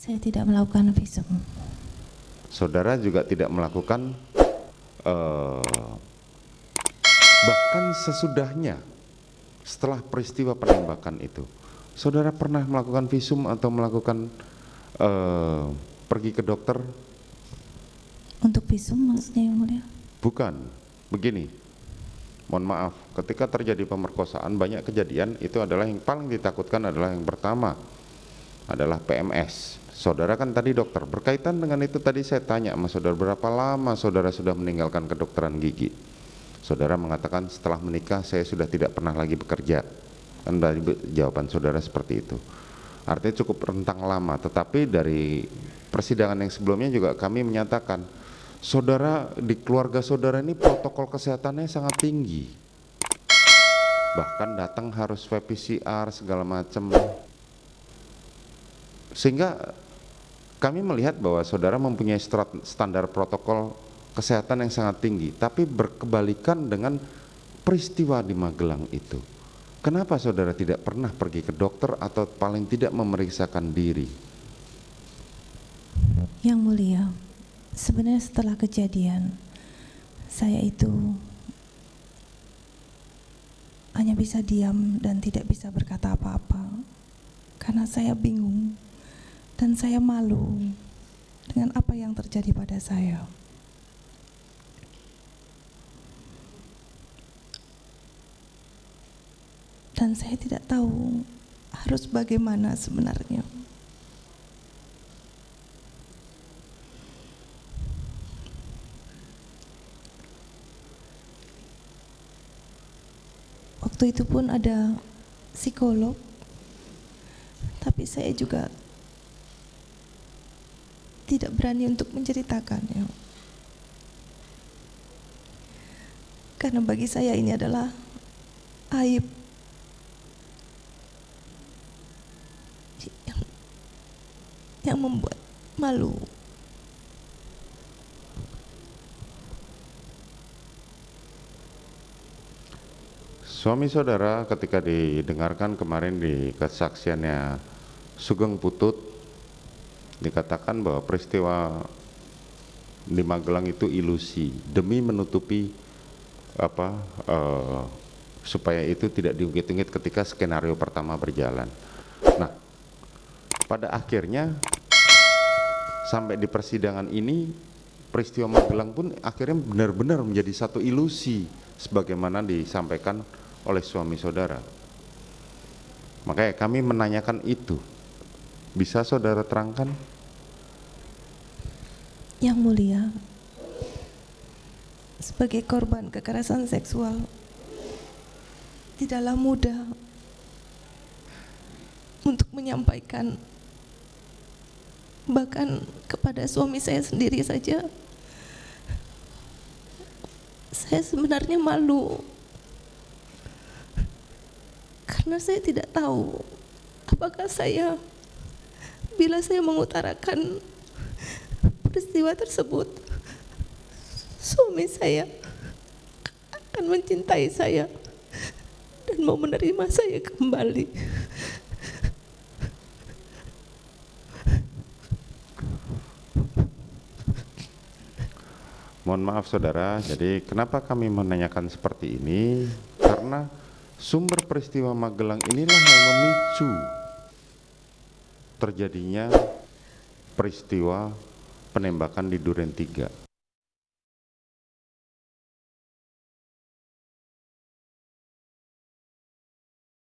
Saya tidak melakukan visum. Saudara juga tidak melakukan bahkan sesudahnya, setelah peristiwa penembakan itu, saudara pernah melakukan visum atau melakukan pergi ke dokter? Untuk visum maksudnya yang mulia? Bukan, begini, mohon maaf, ketika terjadi pemerkosaan banyak kejadian, itu adalah yang paling ditakutkan adalah yang pertama adalah PMS. Saudara kan tadi dokter, berkaitan dengan itu tadi saya tanya sama saudara, berapa lama saudara sudah meninggalkan kedokteran gigi? Saudara mengatakan setelah menikah saya sudah tidak pernah lagi bekerja. Kan dari jawaban saudara seperti itu. Artinya cukup rentang lama, tetapi dari persidangan yang sebelumnya juga kami menyatakan saudara, di keluarga saudara ini protokol kesehatannya sangat tinggi. Bahkan datang harus swab PCR segala macam. Sehingga kami melihat bahwa saudara mempunyai standar protokol kesehatan yang sangat tinggi, tapi berkebalikan dengan peristiwa di Magelang itu. Kenapa saudara tidak pernah pergi ke dokter atau paling tidak memeriksakan diri? Yang mulia, sebenarnya setelah kejadian, saya itu hanya bisa diam dan tidak bisa berkata apa-apa. Karena saya bingung dan saya malu dengan apa yang terjadi pada saya. Dan saya tidak tahu harus bagaimana sebenarnya. Waktu itu pun ada psikolog, tapi saya juga tidak berani untuk menceritakannya. Karena bagi saya ini adalah aib yang membuat malu. Suami saudara ketika didengarkan kemarin di kesaksiannya Sugeng Putut, dikatakan bahwa peristiwa di Magelang itu ilusi demi menutupi supaya itu tidak diungkit-ungkit ketika skenario pertama berjalan. Nah, pada akhirnya sampai di persidangan ini peristiwa Magelang pun akhirnya benar-benar menjadi satu ilusi sebagaimana disampaikan oleh suami saudara. Makanya kami menanyakan itu. Bisa saudara terangkan? Yang mulia, sebagai korban kekerasan seksual, tidaklah mudah untuk menyampaikan, bahkan kepada suami saya sendiri saja. Saya sebenarnya malu karena saya tidak tahu apakah saya, bila saya mengutarakan peristiwa tersebut, suami saya akan mencintai saya dan mau menerima saya kembali. Mohon maaf saudara, jadi kenapa kami menanyakan seperti ini? Karena sumber peristiwa Magelang inilah yang memicu terjadinya peristiwa penembakan di Duren 3.